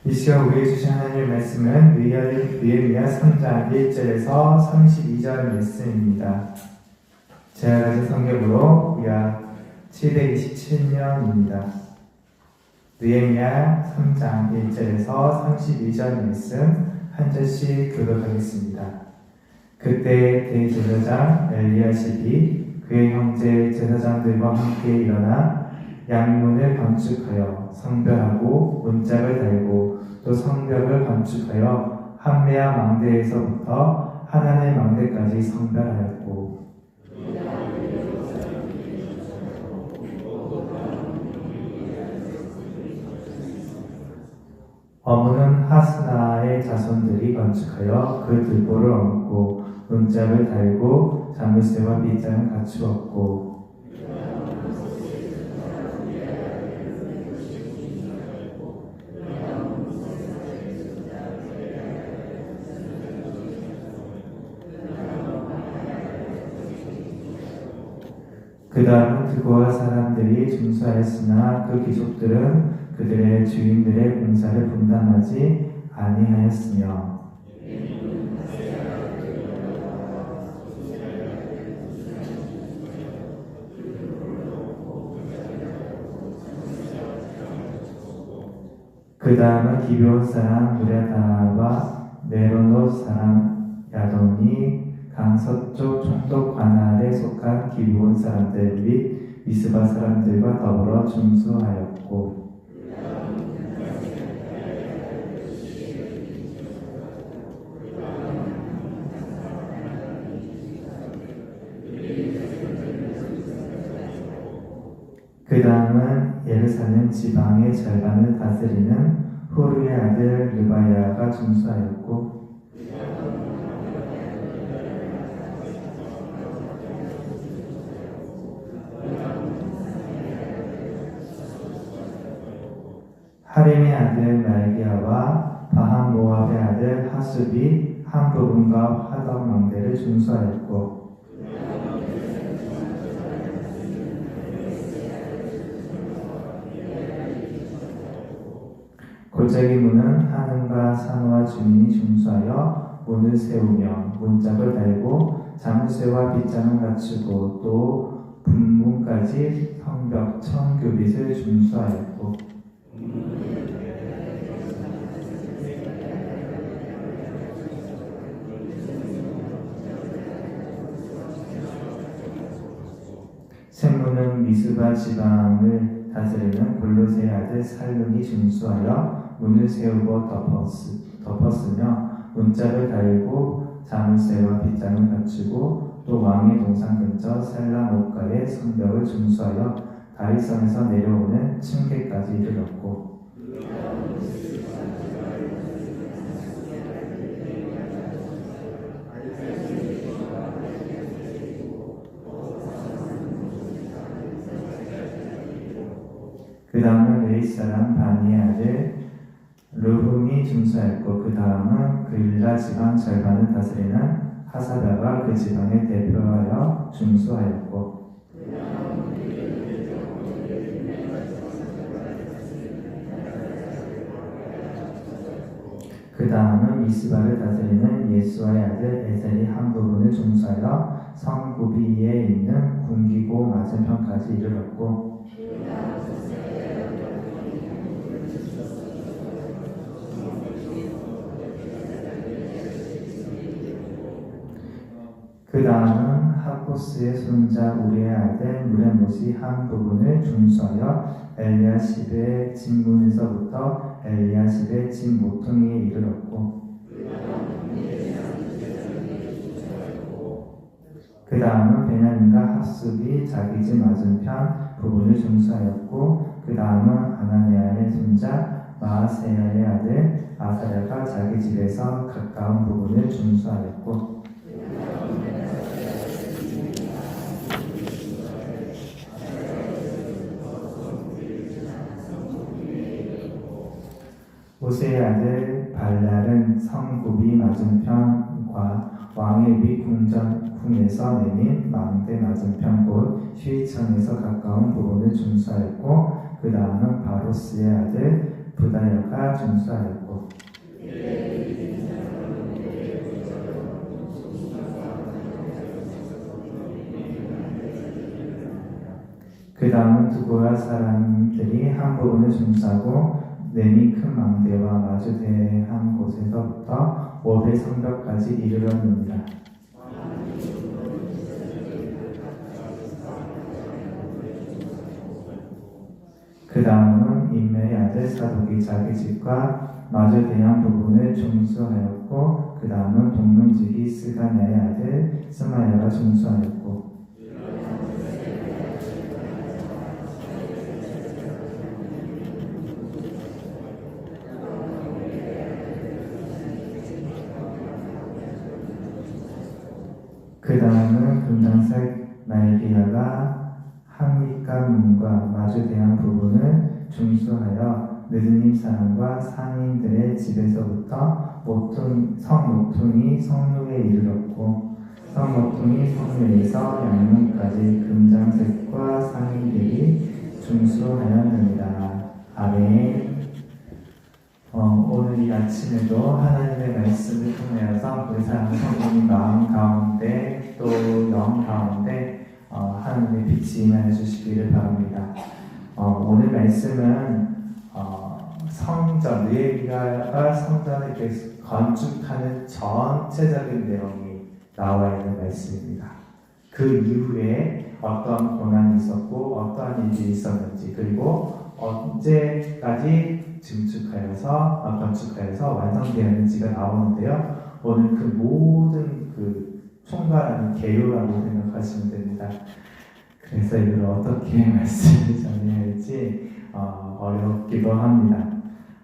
이 시간 우리에게 주신 하나님의 말씀은 느헤미야 3장 1절에서 32절 말씀입니다. 제가 가진 성경으로 구약 727년입니다. 느헤미야 3장 1절에서 32절 말씀 한 절씩 교독하겠습니다. 그때 대제사장 엘리야십이 그의 형제 제사장들과 함께 일어나 양문을 건축하여 성벽하고 문짝을 달고 또 성벽을 건축하여 한메아 망대에서부터 하나넬 망대까지 성별하였고 어문은 하스나의 자손들이 건축하여 그 들보를 얹고 문짝을 달고 자물쇠와 빗장을 갖추었고 그 다음은 드고아 사람들이 준수하였으나 그 귀족들은 그들의 주인들의 공사를 분담하지 아니하였으며 그 다음은 기브온 사람 무랴다와 메로노 사람 야돈이 강서쪽 총독 관할에 속한 기브온 사람들 및 미스바 사람들과 더불어 준수하였고 그 다음은 예루살렘 지방의 절반을 다스리는 후르의 아들 르바야가 준수하였고 하림의 아들 말기야와 바한 모압의 아들 하숲이 한 부분과 화덕 망대를 준수하였고 골짜기 문은 하늘과 산호와 주민이 준수하여 문을 세우며 문짝을 달고 자물쇠와 빗장을 갖추고 또 분문까지 성벽 1000규빗을 준수하였고 샘문은 미스바 지방을 다스리는 골로새의 아들 살룬이 준수하여 문을 세우고 덮었으며 문짝을 달고 자물쇠와 빗장을 갖추고 또 왕의 동산 근처 셀라 목가의 성벽을 준수하여 다윗성에서 내려오는 층계까지 이르렀고 그 다음은 레위 사람 바니의 아들 르훔이 준수하였고 그 다음은 그일라 지방 절반을 다스리는 하사다가 그 지방을 대표하여 준수하였고 그 다음은 미스바를 다스리는 예수아의 아들 에셀이 한 부분을 준수하여 성구비에 있는 군기고 맞은편까지 이르렀고 그 다음은 하코스의 손자 우리의 아들 무레못이 한 부분을 준수하여 엘리야십의 진문에서부터 엘리야십의 진 모퉁이에 이르렀고 그 다음은 베냐민과 하숲이 자기 집 맞은편 부분을 준수하였고 그 다음은 아나니아의 손자 마아세야의 아들 아사랴가 자기 집에서 가까운 부분을 준수하였고 호세의 아들 발랄은 성구비 맞은편과 왕의 위 궁전궁에서 내민 망대 맞은편 곧 휘천에서 가까운 부분을 준수하였고 그 다음은 바로스의 아들 부다야가 중수하였고 그 다음은 두고야 사람들이 한 부분을 중수하고 내미 큰 망대와 마주대한 곳에서부터 오베 성벽까지 이르렀느니라. 그 다음은 임메의 아들 사독이 자기 집과 마주대한 부분을 중수하였고 그 다음은 동문지기 스가냐의 아들 스마야가 중수하였고 그 다음은 금장색 말기야가 한밑과 문과 마주대한 부분을 중수하여 느드님 사람과 상인들의 집에서부터 성모퉁이 성루에 이르렀고 성모퉁이 성루에서 양문까지 금장색과 상인들이 중수하였느니라. 아멘. 오늘 이 아침에도 하나님의 말씀을 통하여서 우리 사랑 성도님 마음 가운데 또 영 가운데 하나님의 빛이 임하여 주시기를 바랍니다. 오늘 말씀은 성전, 느헤미야가 성전을 건축하는 전체적인 내용이 나와 있는 말씀입니다. 그 이후에 어떤 고난이 있었고 어떠한 일이 있었는지 그리고 언제까지 건축하여서 완성되었는지가 나오는데요. 오늘 그 모든 총괄하는 개요라고 생각하시면 됩니다. 그래서 이걸 어떻게 말씀을 전해야 할지 어렵기도 합니다.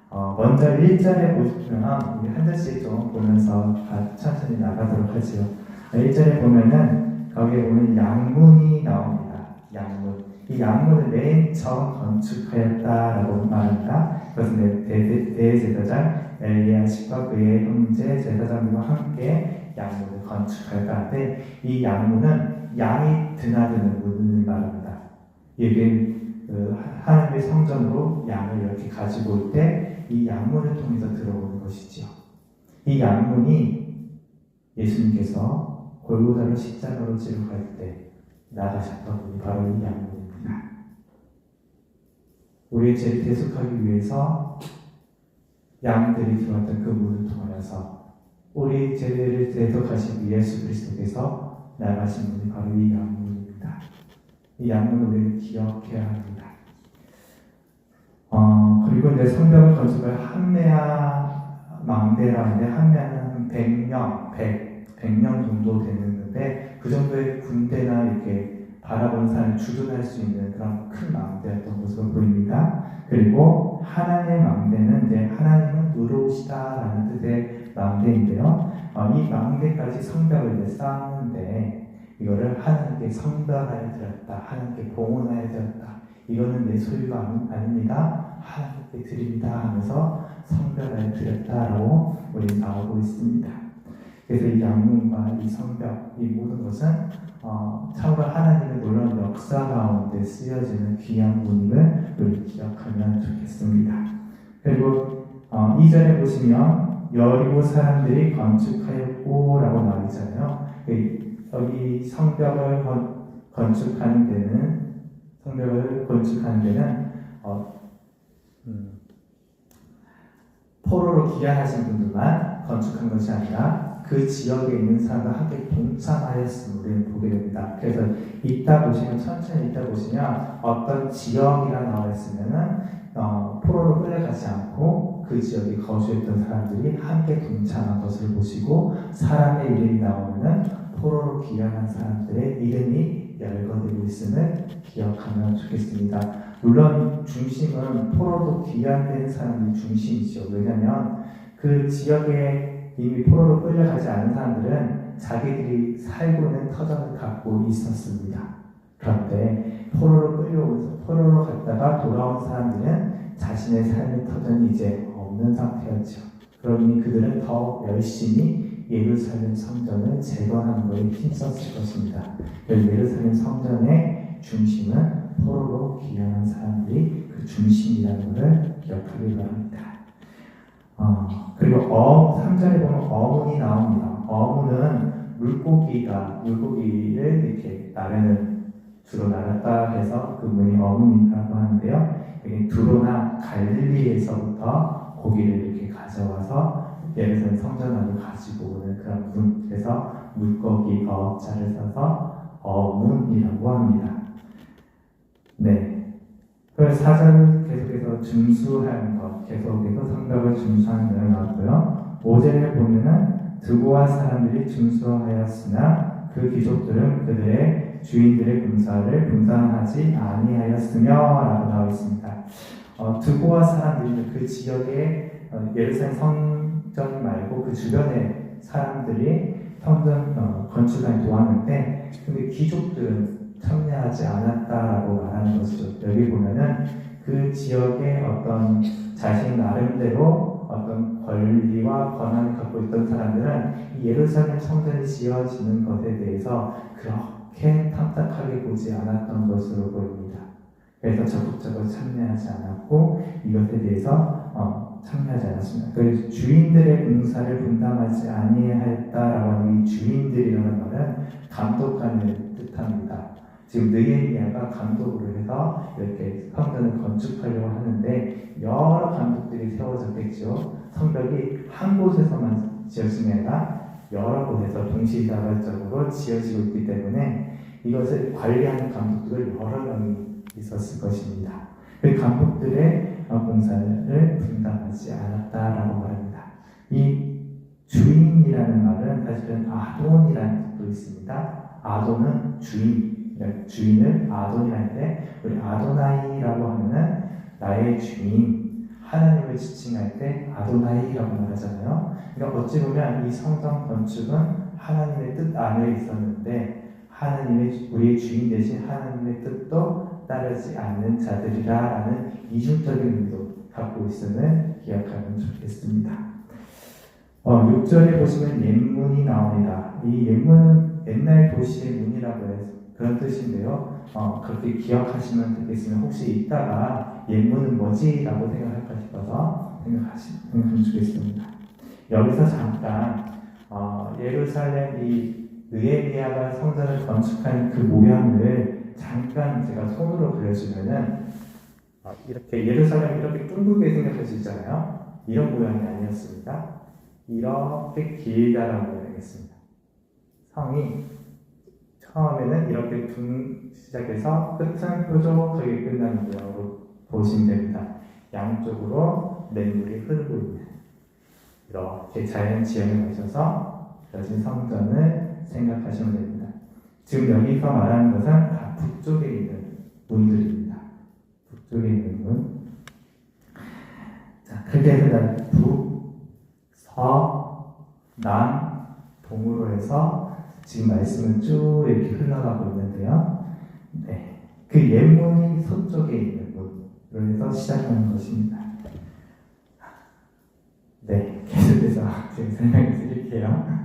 먼저 1절에 보시면 한 절씩 좀 보면서 천천히 나가도록 하죠. 1절에 보면은 거기에 보면 양문이 나옵니다. 양문. 이 양문을 맨 처음 건축하였다라고 말합니다. 그것은 대제사장 엘리야십과 그의 형제 제사장들과 함께 양문을 건축할까는데 이 양문은 양이 드나드는 문을 말합니다. 이게 하나님의 성전으로 양을 이렇게 가지고 올 때 이 양문을 통해서 들어오는 것이지요. 이 양문이 예수님께서 골고다로 십자가로 지루할 때 나가셨던 분이 바로 이 양문입니다. 우리의 죄를 대속하기 위해서 양들이 들어왔던 그 문을 통하여서 우리 죄를 대속하신 예수 그리스도께서 나가신 분이 바로 이 양문입니다. 이 양문을 우리는 기억해야 합니다. 그리고 이제 성벽을 건축할 한메아 망대라는데 한메아는 100명 정도 되는데 그 정도의 군대나 이렇게 바라보는 사람을 주둔할 수 있는 그런 큰 망대였던 것으로 보입니다. 그리고 하나님의 망대는 이제 하나님은 의로우시다라는 뜻의 망대인데요. 이 망대까지 성벽을 이제 쌓았는데 이거를 하나님께 성별하여 드렸다, 하나님께 봉헌하여 드렸다. 이거는 내 소유가 아닙니다. 하나님께 드립니다 하면서 성별하여 드렸다라고 우리 나오고 있습니다. 그래서 이 양문과 이 성벽, 이 모든 것은 참으로 하나님의 놀라운 역사 가운데 쓰여지는 귀한 문임을 우리 기억하면 좋겠습니다. 그리고 2절에 보시면 여리고 사람들이 건축하였고라고 나와 있잖아요. 여기 성벽을 건축하는 데는 포로로 귀환하신 분들만 건축한 것이 아니라 그 지역에 있는 사람과 함께 동참하였음을 우리는 보게 됩니다. 그래서 천천히 이따 보시면 어떤 지역이라 나와 있으면은 포로로 끌려가지 않고 그 지역에 거주했던 사람들이 함께 동참한 것을 보시고 사람의 이름이 나오면은 포로로 귀환한 사람들의 이름이 열거되고 있음을 기억하면 좋겠습니다. 물론 중심은 포로로 귀환된 사람이 중심이죠. 왜냐하면 그 지역에 이미 포로로 끌려가지 않은 사람들은 자기들이 살고 있는 터전을 갖고 있었습니다. 그런데 포로로 갔다가 돌아온 사람들은 자신의 삶의 터전이 이제 없는 상태였죠. 그러니 그들은 더 열심히 예루살렘 성전을 재건하는 것에 힘썼을 것입니다. 예루살렘 성전의 중심은 포로로 귀환한 사람들이 그 중심이라는 것을 기억하기 바랍니다. 그리고 3절에 보면 어문이 나옵니다. 어문은 물고기를 이렇게 나르는 주로 나갔다 해서 그 문이 어문이라고 하는데요. 여기 두로나 갈릴리에서부터 고기를 이렇게 가져와서 예루살렘 성전 안으로 가지고 오는 그런 문, 그래서 물고기 어자를 써서 어문이라고 합니다. 네. 그래서 4절 계속해서 준수하는 것, 계속해서 성벽을 준수하는 것을 나왔고요. 5절에 보면은 두고와 사람들이 준수하였으나 그 귀족들은 그들의 주인들의 군사를 분담하지 아니하였으며 라고 나와 있습니다. 두고와 사람들이 그 지역에 예루살렘 성전 말고 그 주변의 사람들이 성전 건축을 도왔는데 근데 귀족들은 참여하지 않았다라고 말하는 것이죠. 여기 보면은 그 지역의 어떤 자신 나름대로 어떤 권리와 권한을 갖고 있던 사람들은 이 예루살렘 성전이 지어지는 것에 대해서 그렇게 탐탁하게 보지 않았던 것으로 보입니다. 그래서 적극적으로 참여하지 않았고 이것에 대해서 참여하지 않았습니다. 그래서 주인들의 공사를 분담하지 아니하였다라고 하는 이 주인들이라는 말은 감독하는 뜻합니다. 지금 느헤미야가 감독으로 해서 이렇게 성전을 건축하려고 하는데 여러 감독들이 세워졌겠죠. 성벽이 한 곳에서만 지어진 게 아니라 여러 곳에서 동시다발적으로 지어지고 있기 때문에 이것을 관리하는 감독들을 여러 명이 있었을 것입니다. 그 감독들의 공사를 분담하지 않았다라고 말합니다. 이 주인이라는 말은 사실은 아돈이라는 뜻도 있습니다. 아돈은 주인을 아돈이라는데 우리 아도나이라고 하면은 나의 주인 하나님을 지칭할 때 아도나이라고 말하잖아요. 그러니까 어찌 보면 이 성전 건축은 하나님의 뜻 안에 있었는데 우리의 주인 대신 하나님의 뜻도 따르지 않는 자들이라는 이중적인 의미도 갖고 있음을 기억하면 좋겠습니다. 6절에 보시면 옛문이 나옵니다. 이 옛문은 옛날 도시의 문이라고 해서 그런 뜻인데요. 그렇게 기억하시면 되겠으면 혹시 이따가 옛문은 뭐지라고 생각할까 싶어서 생각하시면 좋겠습니다. 여기서 잠깐 예루살렘 이 느헤미야가 성전을 건축한 그 모양을 잠깐 제가 손으로 그려주면은 이렇게 예루살렘 이렇게 둥글게 생각할 수 있잖아요. 이런 모양이 아니었습니다. 이렇게 길다라는 모양이었습니다. 성이 처음에는 이렇게 시작해서 끝은 뾰족하게 끝나는 모양으로 보시면 됩니다. 양쪽으로 냇물이 흐르고 있는 이렇게 자연 지형을 거쳐서 그려진 성전을 생각하시면 됩니다. 지금 여기서 말하는 것은 다 북쪽에 있는 문들입니다. 북쪽에 있는 문. 자, 그렇게 해서 북, 서, 남, 동으로 해서 지금 말씀은 쭉 이렇게 흘러가고 있는데요. 네, 그 옛문이 서쪽에 있는 문으로 해서 시작하는 것입니다. 네, 계속해서 지금 설명해 드릴게요.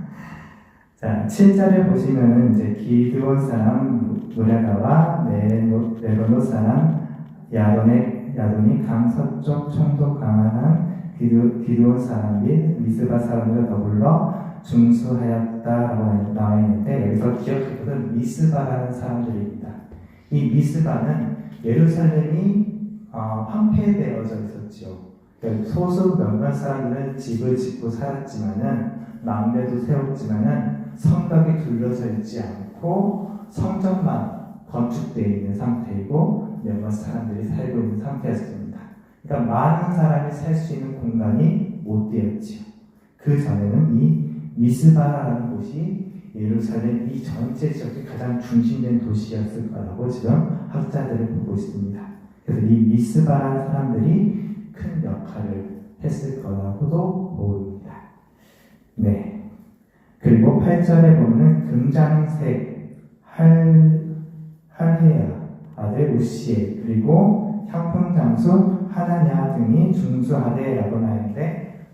자, 7절에 보시면은 이제 기드온 사람 무라다와 메로노 사람 야돈이 강서쪽 총독 강한 기드온 사람 및 미스바 사람들과 더불어 중수하였다라고 나와 있는데 여기서 기억할 것은 미스바라는 사람들입니다. 이 미스바는 예루살렘이 황폐되어져 있었죠. 소수 몇몇 사람들은 집을 짓고 살았지만은 망대도 세웠지만은 성벽이 둘러져 있지 않고 성전만 건축되어 있는 상태이고 몇몇 사람들이 살고 있는 상태였습니다. 그러니까 많은 사람이 살 수 있는 공간이 못 되었지요. 그 전에는 이 미스바라는 곳이 예루살렘 이 전체 지역의 가장 중심된 도시였을 거라고 지금 학자들을 보고 있습니다. 그래서 이 미스바라는 사람들이 큰 역할을 했을 거라고도 보입니다. 네. 그리고 8절에 보면 금장색 할헤야 아들 우시엘 그리고 향품장수 하나냐 등이 중수하되라고 나오는데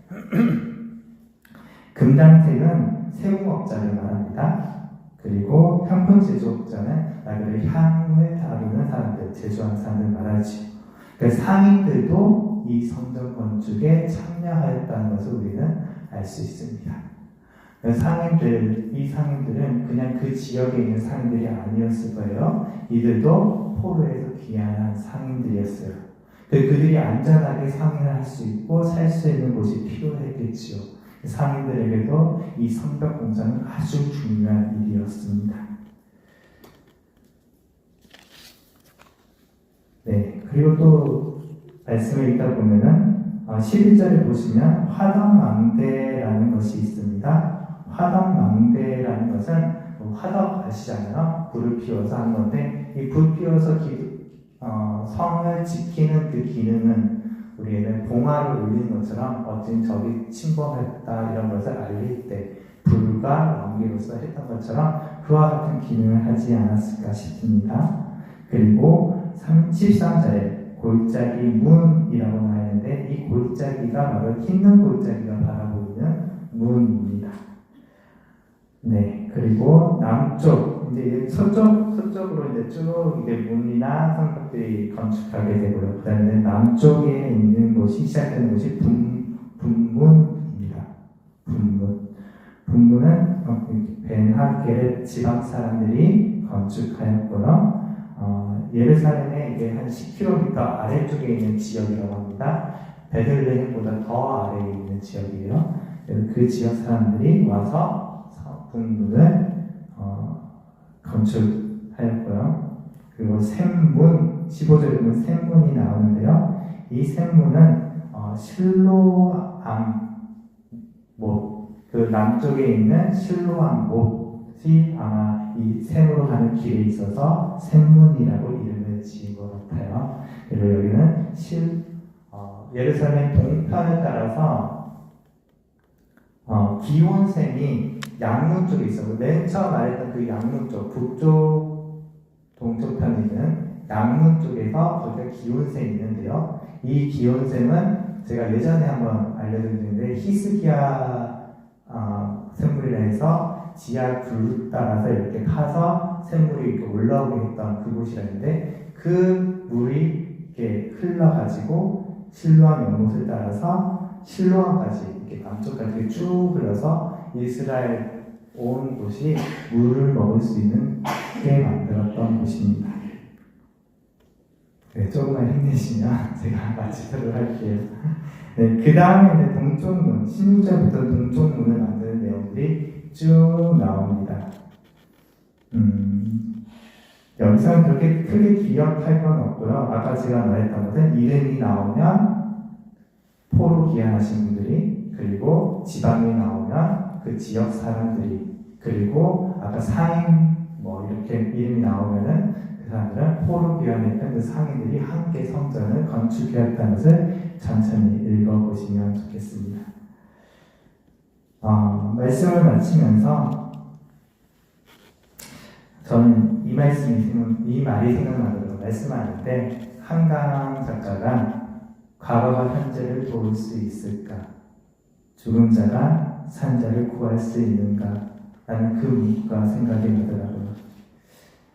금장색은 세우업자를 말합니다. 그리고 향품 제조업자는 말 그대로 향을 다루는 사람들, 제조하는 사람들 말하지. 그러니까 상인들도 이 성전 건축에 참여하였다는 것을 우리는 알 수 있습니다. 이 상인들은 그냥 그 지역에 있는 상인들이 아니었을 거예요. 이들도 포로에서 귀환한 상인들이었어요. 그들이 안전하게 상인을 할 수 있고 살 수 있는 곳이 필요했겠지요. 상인들에게도 이 성벽 공사는 아주 중요한 일이었습니다. 네, 그리고 또 말씀을 읽다 보면은 11절에 보시면 화덕망대라는 것이 있습니다. 화덕망대라는 것은 화덕 아시잖아요. 불을 피워서 하는 건데 이 불 피워서 성을 지키는 그 기능은 우리에는 봉화를 울리는 것처럼 어떤 적이 침범했다 이런 것을 알릴 때 불과 왕기로서 했던 것처럼 그와 같은 기능을 하지 않았을까 싶습니다. 그리고 13절에 골짜기 문이라고 나와 있는데 이 골짜기가 바로 흰눈 골짜기가 바라보이는 문입니다. 네, 그리고 남쪽 이제 서쪽으로 이제 쭉 이게 문이나 성벽들이 건축하게 되고요. 그다음에 남쪽에 있는 곳이 시작되는 곳이 분문입니다. 분문은 벤하게렛 지방 사람들이 건축하였고요. 예루살렘의 이게 한 10km 아래쪽에 있는 지역이라고 합니다. 베들레헴보다 더 아래에 있는 지역이에요. 그 지역 사람들이 와서 분문을 건축하였고요. 그리고 샘문 15절에 보면 샘문이 나오는데요. 이 샘문은 실로암 못, 그 남쪽에 있는 실로암 못이 아마 이 샘으로 가는 길에 있어서 샘문이라고 이름을 지은 것 같아요. 그리고 여기는 예루살렘 동편을 따라서 기온샘이 양문 쪽에 있어요. 맨 처음 말했던 그 양문 쪽, 북쪽, 동쪽 편에 있는 양문 쪽에서 거기가 기온샘이 있는데요. 이 기온샘은 제가 예전에 한번 알려드렸는데 히스기야 샘물이라 해서 지하 굴 따라서 이렇게 파서 샘물이 이렇게 올라오게 했던 그곳이라는데 그 물이 이렇게 흘러가지고 실로암 연못을 따라서 실로암까지 이렇게 남쪽까지 쭉 흘러서 이스라엘 온 곳이 물을 먹을 수 있는 게 만들었던 곳입니다. 네, 조금만 힘내시면 제가 마치도록 할게요. 네, 그 다음에 동쪽문, 16절부터 동쪽문을 만드는 내용들이 쭉 나옵니다. 여기서는 그렇게 크게 기억할 건 없고요. 아까 제가 말했던 것은 이름이 나오면 포로 귀환하신 분들이, 그리고 지방이 나오면 그 지역 사람들이, 그리고 아까 상인 이렇게 이름이 나오면은 그 사람들은 포로 귀환했던 그 상인들이 함께 성전을 건축했다는 것을 천천히 읽어보시면 좋겠습니다. 말씀을 마치면서 저는 이 말이 생각나더라고요. 말씀할 때 한강 작가가 과거가 현재를 도울 수 있을까? 죽은 자가 산 자를 구할 수 있는가? 라는 그 문구가 생각이 나더라고요.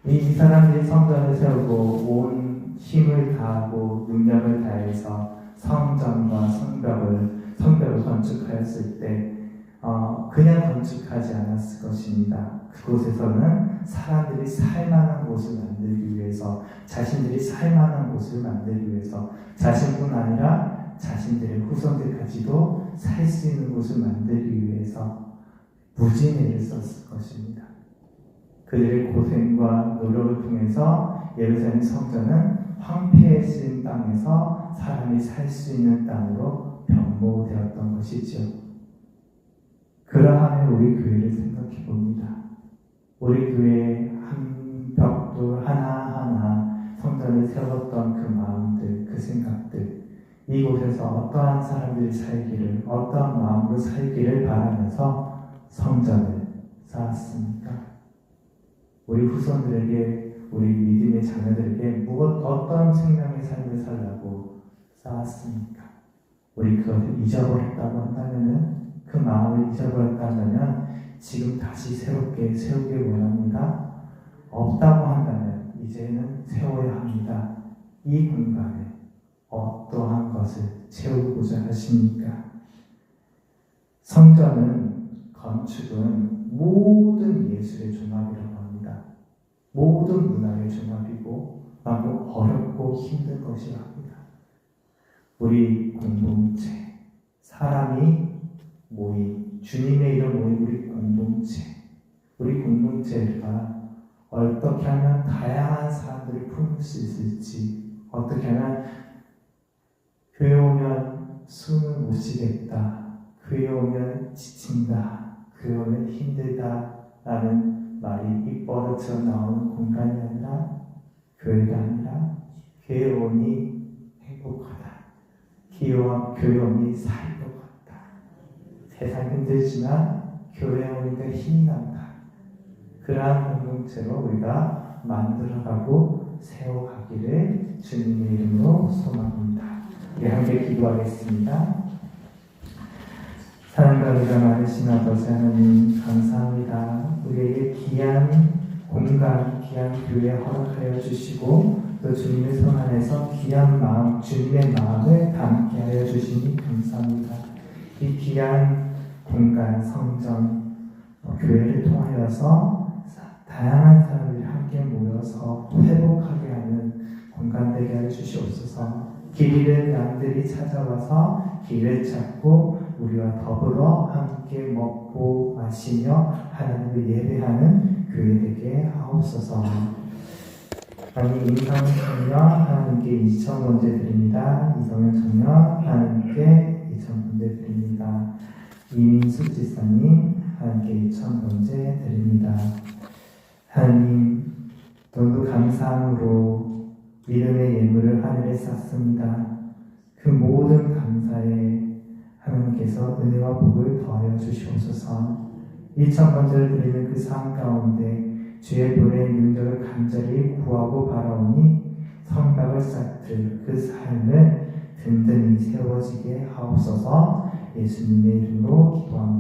이 사람들이 성전을 세우고 온 힘을 다하고 능력을 다해서 성전과 성벽을 건축하였을 때 그냥 건축하지 않았을 것입니다. 그곳에서는 사람들이 살만한 곳을 만들기 위해서, 자신들이 살만한 곳을 만들기 위해서, 자신뿐 아니라 자신들의 후손들까지도 살 수 있는 곳을 만들기 위해서 무진애를 썼을 것입니다. 그들의 고생과 노력을 통해서 예루살렘 성전은 황폐해진 땅에서 사람이 살 수 있는 땅으로 변모되었던 것이죠. 그러한 우리 교회를 생각해 봅니다. 우리 교회 한 벽돌 하나하나 성전을 세웠던 그 마음들, 그 생각들, 이곳에서 어떠한 사람들이 살기를, 어떠한 마음으로 살기를 바라면서 성전을 쌓았습니까? 우리 후손들에게, 우리 믿음의 자녀들에게 어떤 생명의 삶을 살라고 쌓았습니까? 우리 그것을 잊어버렸다고 한다면은 그 마음을 잊어버렸다면 지금 다시 새롭게 세우길 원합니다. 없다고 한다면 이제는 세워야 합니다. 이 공간에 어떠한 것을 채우고자 하십니까? 성전은, 건축은 모든 예술의 종합이라고 합니다. 모든 문화의 종합이고 너무 어렵고 힘든 것이라 합니다. 우리 공동체, 사람이 모인, 주님의 이름 모인 우리 공동체가 어떻게 하면 다양한 사람들을 품을 수 있을지, 어떻게 하면 교회 오면 숨을 못 쉬겠다, 교회 오면 지친다, 교회 오면 힘들다 라는 말이 입버릇처럼 나오는 공간이 아니라, 교회가 아니라 교회 오니 행복하다, 교회 오니 살 것 같다, 세상 힘들지만 교회 오니까 힘이 난다, 그러한 공동체로 우리가 만들어가고 세워가기를 주님의 이름으로 소망합니다. 우리 함께 기도하겠습니다. 사랑과 은혜가 많으신 아버지 하나님, 감사합니다. 우리에게 귀한 공간, 귀한 교회 허락하여 주시고 또 주님의 손 안에서 귀한 마음, 주님의 마음을 담게 하여 주시니 감사합니다. 이 귀한 공간, 성전, 교회를 통하여서 다양한 사람들이 함께 모여서 회복하게 하는 공간 되게 하여 주시옵소서. 길 잃은 양들이 찾아와서 길을 찾고 우리와 더불어 함께 먹고 마시며 하나님을 예배하는 교회 되게 하옵소서. 하나님, 임상훈 청년 하나님께 2,000번째 드립니다. 이성현 청년 하나님께 2,000번째 드립니다. 이민숙 지사님 하나님께 2,000번째 드립니다. 하나님, 오늘도 감사함으로 믿음의 예물을 하늘에 쌓습니다. 그 모든 감사에 하나님께서 은혜와 복을 더하여 주시옵소서. 2,000번째를 드리는 그 삶 가운데 주의 보혜의 능력을 간절히 구하고 바라오니 성벽을 쌓듯 그 삶을 든든히 세워지게 하옵소서. 예수님의 이름으로 기도합니다.